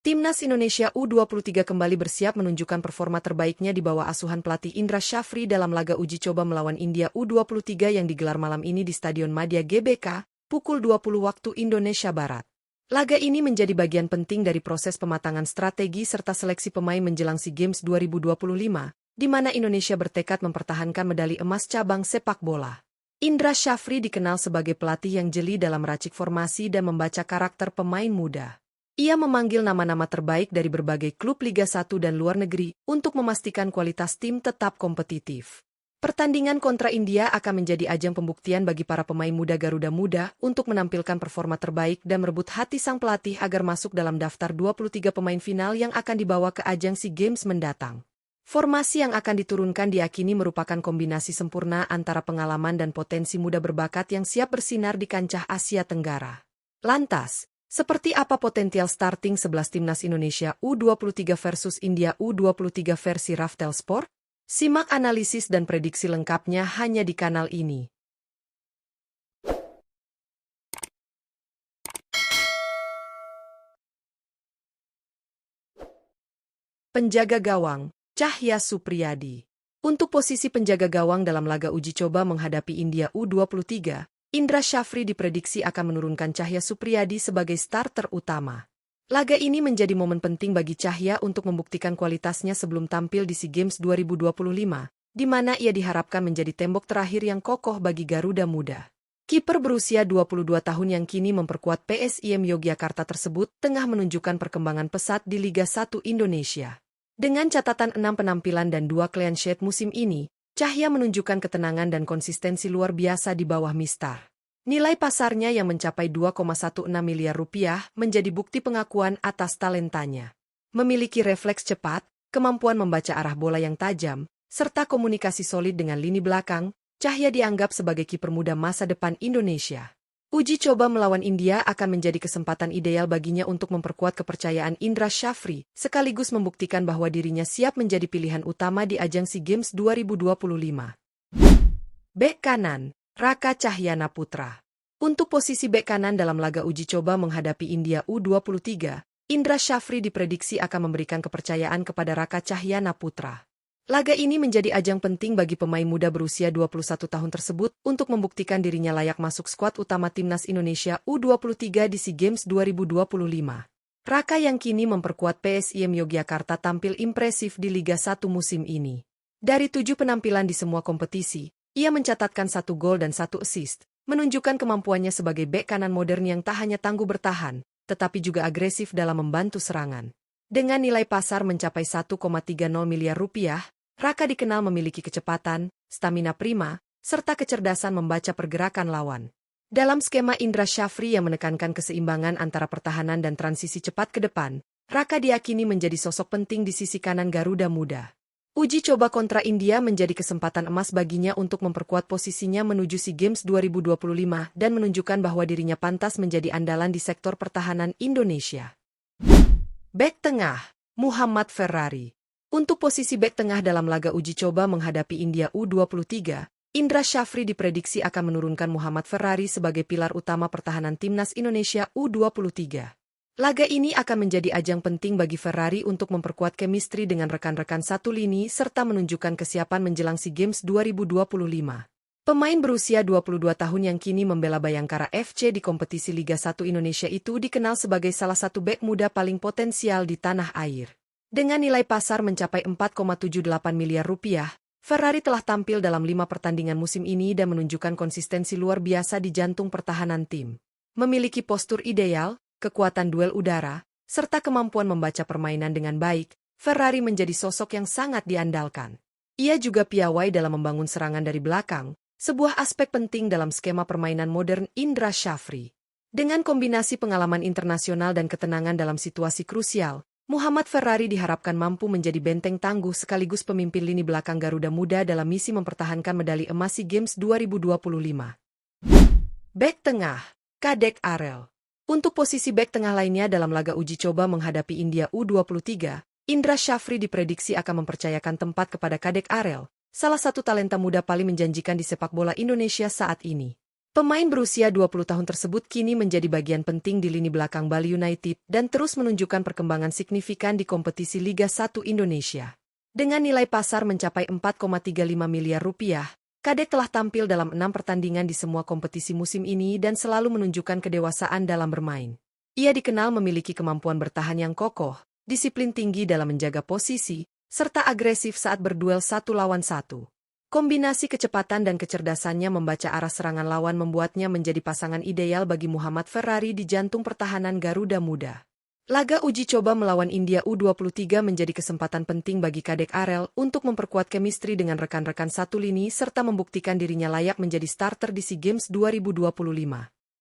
Timnas Indonesia U23 kembali bersiap menunjukkan performa terbaiknya di bawah asuhan pelatih Indra Syafri dalam laga uji coba melawan India U23 yang digelar malam ini di Stadion Madia GBK, pukul 20 waktu Indonesia Barat. Laga ini menjadi bagian penting dari proses pematangan strategi serta seleksi pemain menjelang SEA Games 2025, di mana Indonesia bertekad mempertahankan medali emas cabang sepak bola. Indra Syafri dikenal sebagai pelatih yang jeli dalam meracik formasi dan membaca karakter pemain muda. Ia memanggil nama-nama terbaik dari berbagai klub Liga 1 dan luar negeri untuk memastikan kualitas tim tetap kompetitif. Pertandingan kontra India akan menjadi ajang pembuktian bagi para pemain muda Garuda Muda untuk menampilkan performa terbaik dan merebut hati sang pelatih agar masuk dalam daftar 23 pemain final yang akan dibawa ke ajang SEA Games mendatang. Formasi yang akan diturunkan diyakini merupakan kombinasi sempurna antara pengalaman dan potensi muda berbakat yang siap bersinar di kancah Asia Tenggara. Lantas, seperti apa potensial starting 11 Timnas Indonesia U23 versus India U23 versi Raftel Sport? Simak analisis dan prediksi lengkapnya hanya di kanal ini. Penjaga gawang Cahya Supriyadi. Untuk posisi penjaga gawang dalam laga uji coba menghadapi India U23, Indra Syafri diprediksi akan menurunkan Cahya Supriyadi sebagai starter utama. Laga ini menjadi momen penting bagi Cahya untuk membuktikan kualitasnya sebelum tampil di SEA Games 2025, di mana ia diharapkan menjadi tembok terakhir yang kokoh bagi Garuda Muda. Kiper berusia 22 tahun yang kini memperkuat PSIM Yogyakarta tersebut tengah menunjukkan perkembangan pesat di Liga 1 Indonesia. Dengan catatan 6 penampilan dan 2 clean sheet musim ini, Cahya menunjukkan ketenangan dan konsistensi luar biasa di bawah Mistar. Nilai pasarnya yang mencapai 2,16 miliar rupiah menjadi bukti pengakuan atas talentanya. Memiliki refleks cepat, kemampuan membaca arah bola yang tajam, serta komunikasi solid dengan lini belakang, Cahya dianggap sebagai kiper muda masa depan Indonesia. Uji coba melawan India akan menjadi kesempatan ideal baginya untuk memperkuat kepercayaan Indra Syafri, sekaligus membuktikan bahwa dirinya siap menjadi pilihan utama di ajang SEA Games 2025. Bek kanan, Raka Cahyana Putra. Untuk posisi bek kanan dalam laga uji coba menghadapi India U23, Indra Syafri diprediksi akan memberikan kepercayaan kepada Raka Cahyana Putra. Laga ini menjadi ajang penting bagi pemain muda berusia 21 tahun tersebut untuk membuktikan dirinya layak masuk skuad utama Timnas Indonesia U23 di SEA Games 2025. Raka yang kini memperkuat PSIM Yogyakarta tampil impresif di Liga 1 musim ini. Dari 7 penampilan di semua kompetisi, ia mencatatkan 1 gol dan 1 assist, menunjukkan kemampuannya sebagai bek kanan modern yang tak hanya tangguh bertahan, tetapi juga agresif dalam membantu serangan. Dengan nilai pasar mencapai 1,30 miliar rupiah, Raka dikenal memiliki kecepatan, stamina prima, serta kecerdasan membaca pergerakan lawan. Dalam skema Indra Syafri yang menekankan keseimbangan antara pertahanan dan transisi cepat ke depan, Raka diyakini menjadi sosok penting di sisi kanan Garuda Muda. Uji coba kontra India menjadi kesempatan emas baginya untuk memperkuat posisinya menuju SEA Games 2025 dan menunjukkan bahwa dirinya pantas menjadi andalan di sektor pertahanan Indonesia. Bek tengah, Muhammad Ferrari. Untuk posisi bek tengah dalam laga uji coba menghadapi India U23, Indra Syafri diprediksi akan menurunkan Muhammad Ferrari sebagai pilar utama pertahanan Timnas Indonesia U23. Laga ini akan menjadi ajang penting bagi Ferrari untuk memperkuat chemistry dengan rekan-rekan satu lini serta menunjukkan kesiapan menjelang SEA Games 2025. Pemain berusia 22 tahun yang kini membela Bayangkara FC di kompetisi Liga 1 Indonesia itu dikenal sebagai salah satu bek muda paling potensial di tanah air. Dengan nilai pasar mencapai 4,78 miliar rupiah, Ferrari telah tampil dalam 5 pertandingan musim ini dan menunjukkan konsistensi luar biasa di jantung pertahanan tim. Memiliki postur ideal, kekuatan duel udara, serta kemampuan membaca permainan dengan baik, Ferrari menjadi sosok yang sangat diandalkan. Ia juga piawai dalam membangun serangan dari belakang, sebuah aspek penting dalam skema permainan modern Indra Syafri. Dengan kombinasi pengalaman internasional dan ketenangan dalam situasi krusial, Muhammad Ferrari diharapkan mampu menjadi benteng tangguh sekaligus pemimpin lini belakang Garuda Muda dalam misi mempertahankan medali emas SEA Games 2025. Bek tengah, Kadek Arel. Untuk posisi bek tengah lainnya dalam laga uji coba menghadapi India U23, Indra Syafri diprediksi akan mempercayakan tempat kepada Kadek Arel, salah satu talenta muda paling menjanjikan di sepak bola Indonesia saat ini. Pemain berusia 20 tahun tersebut kini menjadi bagian penting di lini belakang Bali United dan terus menunjukkan perkembangan signifikan di kompetisi Liga 1 Indonesia. Dengan nilai pasar mencapai 4,35 miliar rupiah, Kadek telah tampil dalam 6 pertandingan di semua kompetisi musim ini dan selalu menunjukkan kedewasaan dalam bermain. Ia dikenal memiliki kemampuan bertahan yang kokoh, disiplin tinggi dalam menjaga posisi, serta agresif saat berduel satu lawan satu. Kombinasi kecepatan dan kecerdasannya membaca arah serangan lawan membuatnya menjadi pasangan ideal bagi Muhammad Ferrari di jantung pertahanan Garuda Muda. Laga uji coba melawan India U23 menjadi kesempatan penting bagi Kadek Arel untuk memperkuat chemistry dengan rekan-rekan satu lini serta membuktikan dirinya layak menjadi starter di SEA Games 2025.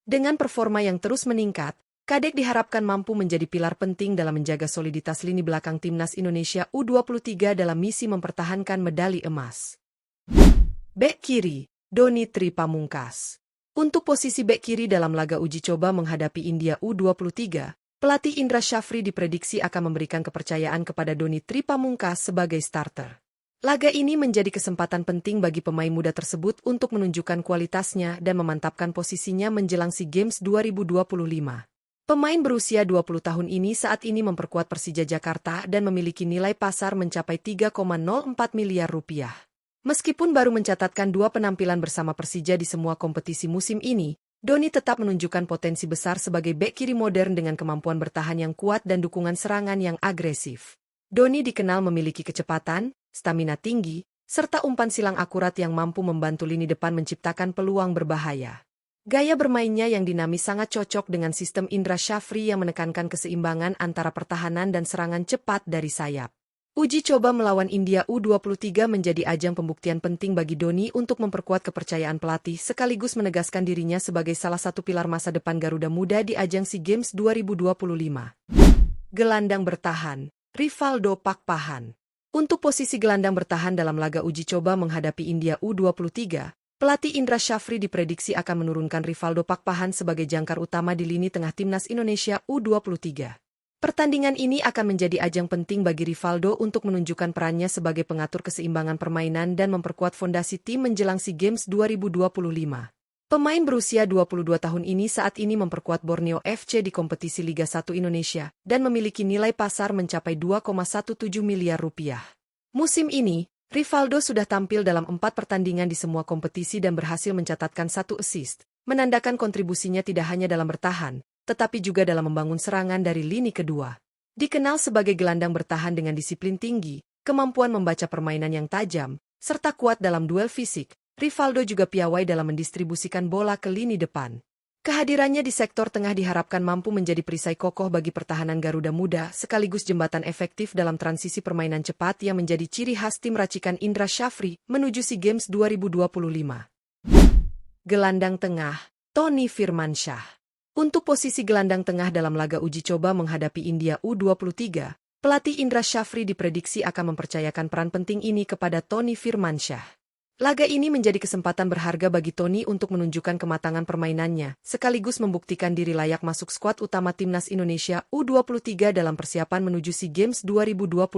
Dengan performa yang terus meningkat, Kadek diharapkan mampu menjadi pilar penting dalam menjaga soliditas lini belakang timnas Indonesia U23 dalam misi mempertahankan medali emas. Bek kiri, Doni Tri Pamungkas. Untuk posisi bek kiri dalam laga uji coba menghadapi India U23, pelatih Indra Syafri diprediksi akan memberikan kepercayaan kepada Doni Tri Pamungkas sebagai starter. Laga ini menjadi kesempatan penting bagi pemain muda tersebut untuk menunjukkan kualitasnya dan memantapkan posisinya menjelang SEA Games 2025. Pemain berusia 20 tahun ini saat ini memperkuat Persija Jakarta dan memiliki nilai pasar mencapai 3,04 miliar rupiah. Meskipun baru mencatatkan 2 penampilan bersama Persija di semua kompetisi musim ini, Doni tetap menunjukkan potensi besar sebagai bek kiri modern dengan kemampuan bertahan yang kuat dan dukungan serangan yang agresif. Doni dikenal memiliki kecepatan, stamina tinggi, serta umpan silang akurat yang mampu membantu lini depan menciptakan peluang berbahaya. Gaya bermainnya yang dinamis sangat cocok dengan sistem Indra Syafri yang menekankan keseimbangan antara pertahanan dan serangan cepat dari sayap. Uji coba melawan India U23 menjadi ajang pembuktian penting bagi Doni untuk memperkuat kepercayaan pelatih sekaligus menegaskan dirinya sebagai salah satu pilar masa depan Garuda Muda di ajang SEA Games 2025. Gelandang bertahan, Rivaldo Pakpahan. Untuk posisi gelandang bertahan dalam laga uji coba menghadapi India U23, pelatih Indra Syafri diprediksi akan menurunkan Rivaldo Pakpahan sebagai jangkar utama di lini tengah timnas Indonesia U23. Pertandingan ini akan menjadi ajang penting bagi Rivaldo untuk menunjukkan perannya sebagai pengatur keseimbangan permainan dan memperkuat fondasi tim menjelang SEA Games 2025. Pemain berusia 22 tahun ini saat ini memperkuat Borneo FC di kompetisi Liga 1 Indonesia dan memiliki nilai pasar mencapai 2,17 miliar rupiah. Musim ini, Rivaldo sudah tampil dalam 4 pertandingan di semua kompetisi dan berhasil mencatatkan 1 assist, menandakan kontribusinya tidak hanya dalam bertahan, tetapi juga dalam membangun serangan dari lini kedua. Dikenal sebagai gelandang bertahan dengan disiplin tinggi, kemampuan membaca permainan yang tajam, serta kuat dalam duel fisik, Rivaldo juga piawai dalam mendistribusikan bola ke lini depan. Kehadirannya di sektor tengah diharapkan mampu menjadi perisai kokoh bagi pertahanan Garuda Muda sekaligus jembatan efektif dalam transisi permainan cepat yang menjadi ciri khas tim racikan Indra Syafri menuju SEA Games 2025. Gelandang tengah, Tony Firmansyah. Untuk posisi gelandang tengah dalam laga uji coba menghadapi India U23, pelatih Indra Syafri diprediksi akan mempercayakan peran penting ini kepada Tony Firmansyah. Laga ini menjadi kesempatan berharga bagi Tony untuk menunjukkan kematangan permainannya, sekaligus membuktikan diri layak masuk skuad utama timnas Indonesia U23 dalam persiapan menuju SEA Games 2025.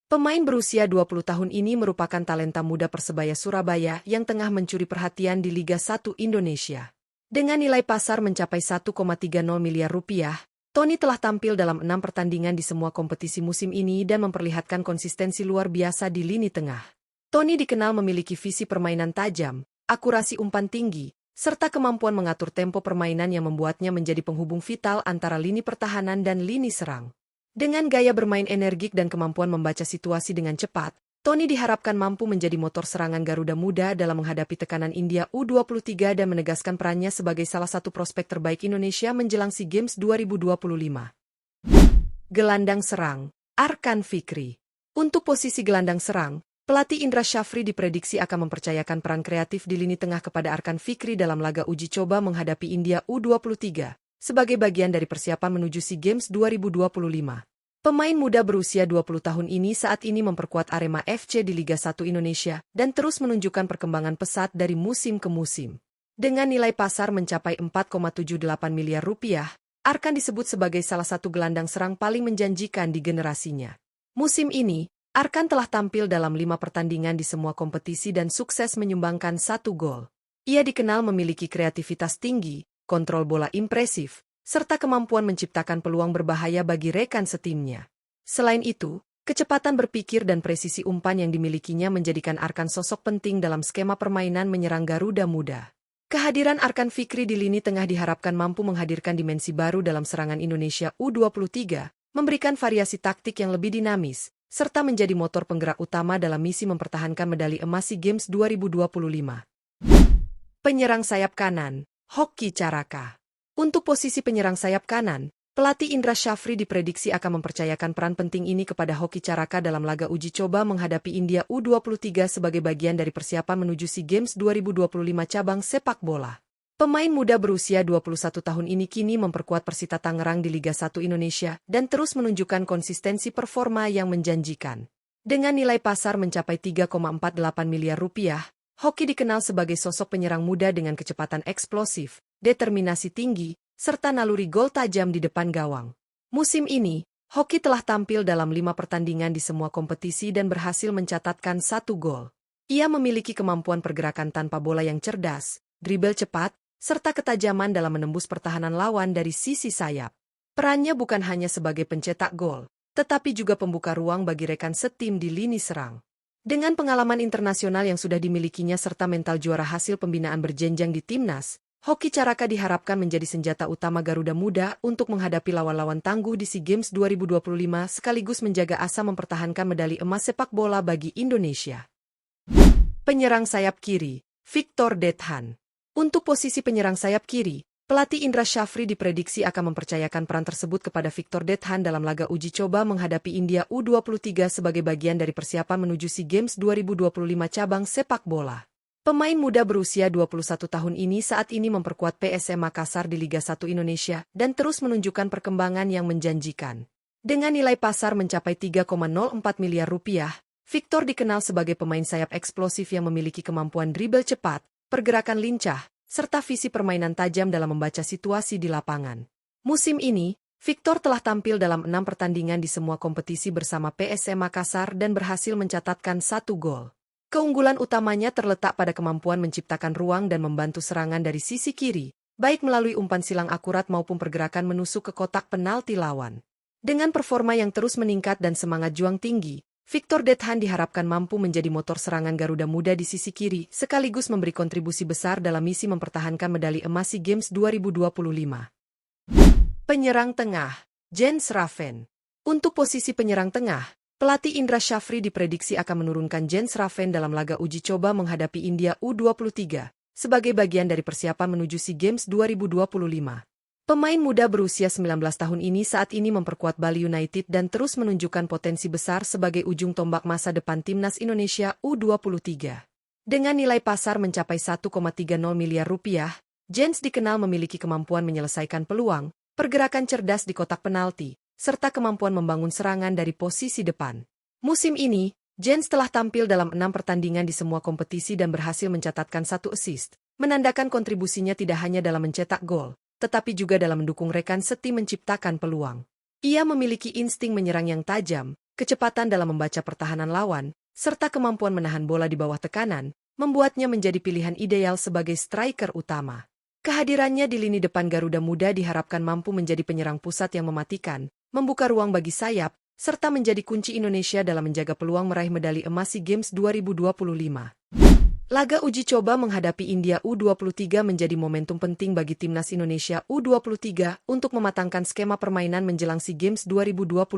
Pemain berusia 20 tahun ini merupakan talenta muda Persebaya Surabaya yang tengah mencuri perhatian di Liga 1 Indonesia. Dengan nilai pasar mencapai 1,30 miliar rupiah, Tony telah tampil dalam 6 pertandingan di semua kompetisi musim ini dan memperlihatkan konsistensi luar biasa di lini tengah. Tony dikenal memiliki visi permainan tajam, akurasi umpan tinggi, serta kemampuan mengatur tempo permainan yang membuatnya menjadi penghubung vital antara lini pertahanan dan lini serang. Dengan gaya bermain energik dan kemampuan membaca situasi dengan cepat, Tony diharapkan mampu menjadi motor serangan Garuda Muda dalam menghadapi tekanan India U23 dan menegaskan perannya sebagai salah satu prospek terbaik Indonesia menjelang SEA Games 2025. Gelandang serang, Arkan Fikri. Untuk posisi gelandang serang, pelatih Indra Syafri diprediksi akan mempercayakan peran kreatif di lini tengah kepada Arkan Fikri dalam laga uji coba menghadapi India U23, sebagai bagian dari persiapan menuju SEA Games 2025. Pemain muda berusia 20 tahun ini saat ini memperkuat Arema FC di Liga 1 Indonesia dan terus menunjukkan perkembangan pesat dari musim ke musim. Dengan nilai pasar mencapai 4,78 miliar rupiah, Arkan disebut sebagai salah satu gelandang serang paling menjanjikan di generasinya. Musim ini, Arkan telah tampil dalam 5 pertandingan di semua kompetisi dan sukses menyumbangkan 1 gol. Ia dikenal memiliki kreativitas tinggi, kontrol bola impresif, serta kemampuan menciptakan peluang berbahaya bagi rekan setimnya. Selain itu, kecepatan berpikir dan presisi umpan yang dimilikinya menjadikan Arkan sosok penting dalam skema permainan menyerang Garuda Muda. Kehadiran Arkan Fikri di lini tengah diharapkan mampu menghadirkan dimensi baru dalam serangan Indonesia U23, memberikan variasi taktik yang lebih dinamis, serta menjadi motor penggerak utama dalam misi mempertahankan medali emas SEA Games 2025. Penyerang sayap kanan, Hoki Caraka. Untuk posisi penyerang sayap kanan, pelatih Indra Syafri diprediksi akan mempercayakan peran penting ini kepada Hoki Caraka dalam laga uji coba menghadapi India U23 sebagai bagian dari persiapan menuju SEA Games 2025 cabang sepak bola. Pemain muda berusia 21 tahun ini kini memperkuat Persita Tangerang di Liga 1 Indonesia dan terus menunjukkan konsistensi performa yang menjanjikan. Dengan nilai pasar mencapai 3,48 miliar rupiah, Hoki dikenal sebagai sosok penyerang muda dengan kecepatan eksplosif, determinasi tinggi, serta naluri gol tajam di depan gawang. Musim ini, Hoki telah tampil dalam 5 pertandingan di semua kompetisi dan berhasil mencatatkan 1 gol. Ia memiliki kemampuan pergerakan tanpa bola yang cerdas, dribble cepat, serta ketajaman dalam menembus pertahanan lawan dari sisi sayap. Perannya bukan hanya sebagai pencetak gol, tetapi juga pembuka ruang bagi rekan setim di lini serang. Dengan pengalaman internasional yang sudah dimilikinya serta mental juara hasil pembinaan berjenjang di timnas, Hoki Caraka diharapkan menjadi senjata utama Garuda Muda untuk menghadapi lawan-lawan tangguh di SEA Games 2025 sekaligus menjaga asa mempertahankan medali emas sepak bola bagi Indonesia. Penyerang sayap kiri, Victor Dethan. Untuk posisi penyerang sayap kiri, pelatih Indra Syafri diprediksi akan mempercayakan peran tersebut kepada Victor Dethan dalam laga uji coba menghadapi India U23 sebagai bagian dari persiapan menuju SEA Games 2025 cabang sepak bola. Pemain muda berusia 21 tahun ini saat ini memperkuat PSM Makassar di Liga 1 Indonesia dan terus menunjukkan perkembangan yang menjanjikan. Dengan nilai pasar mencapai 3,04 miliar rupiah, Victor dikenal sebagai pemain sayap eksplosif yang memiliki kemampuan dribble cepat, pergerakan lincah, serta visi permainan tajam dalam membaca situasi di lapangan. Musim ini, Victor telah tampil dalam 6 pertandingan di semua kompetisi bersama PSM Makassar dan berhasil mencatatkan 1 gol. Keunggulan utamanya terletak pada kemampuan menciptakan ruang dan membantu serangan dari sisi kiri, baik melalui umpan silang akurat maupun pergerakan menusuk ke kotak penalti lawan. Dengan performa yang terus meningkat dan semangat juang tinggi, Victor Dethan diharapkan mampu menjadi motor serangan Garuda Muda di sisi kiri, sekaligus memberi kontribusi besar dalam misi mempertahankan medali emas SEA Games 2025. Penyerang tengah, Jens Raven. Untuk posisi penyerang tengah, pelatih Indra Syafri diprediksi akan menurunkan Jens Raven dalam laga uji coba menghadapi India U23, sebagai bagian dari persiapan menuju SEA Games 2025. Pemain muda berusia 19 tahun ini saat ini memperkuat Bali United dan terus menunjukkan potensi besar sebagai ujung tombak masa depan timnas Indonesia U23. Dengan nilai pasar mencapai 1,30 miliar rupiah, Jens dikenal memiliki kemampuan menyelesaikan peluang, pergerakan cerdas di kotak penalti, serta kemampuan membangun serangan dari posisi depan. Musim ini, Jens telah tampil dalam 6 pertandingan di semua kompetisi dan berhasil mencatatkan 1 assist, menandakan kontribusinya tidak hanya dalam mencetak gol, tetapi juga dalam mendukung rekan setim menciptakan peluang. Ia memiliki insting menyerang yang tajam, kecepatan dalam membaca pertahanan lawan, serta kemampuan menahan bola di bawah tekanan, membuatnya menjadi pilihan ideal sebagai striker utama. Kehadirannya di lini depan Garuda Muda diharapkan mampu menjadi penyerang pusat yang mematikan, membuka ruang bagi sayap, serta menjadi kunci Indonesia dalam menjaga peluang meraih medali emas SEA Games 2025. Laga uji coba menghadapi India U23 menjadi momentum penting bagi timnas Indonesia U23 untuk mematangkan skema permainan menjelang SEA Games 2025.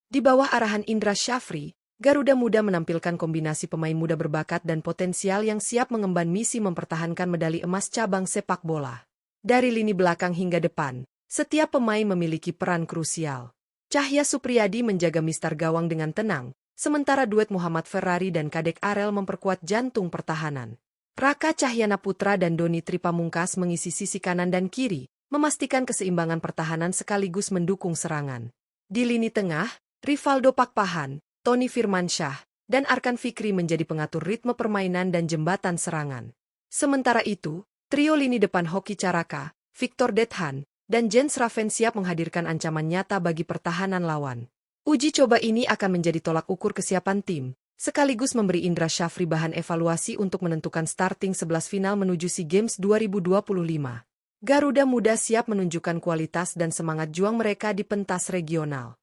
Di bawah arahan Indra Syafri, Garuda Muda menampilkan kombinasi pemain muda berbakat dan potensial yang siap mengemban misi mempertahankan medali emas cabang sepak bola. Dari lini belakang hingga depan, setiap pemain memiliki peran krusial. Cahya Supriyadi menjaga mistar gawang dengan tenang, sementara duet Muhammad Ferrari dan Kadek Arel memperkuat jantung pertahanan. Raka Cahyana Putra dan Doni Tripamungkas mengisi sisi kanan dan kiri, memastikan keseimbangan pertahanan sekaligus mendukung serangan. Di lini tengah, Rivaldo Pakpahan, Tony Firmansyah, dan Arkan Fikri menjadi pengatur ritme permainan dan jembatan serangan. Sementara itu, trio lini depan Hoki Caraka, Victor Dethan, dan Jens Raven siap menghadirkan ancaman nyata bagi pertahanan lawan. Uji coba ini akan menjadi tolak ukur kesiapan tim, sekaligus memberi Indra Syafri bahan evaluasi untuk menentukan starting 11 final menuju SEA Games 2025. Garuda Muda siap menunjukkan kualitas dan semangat juang mereka di pentas regional.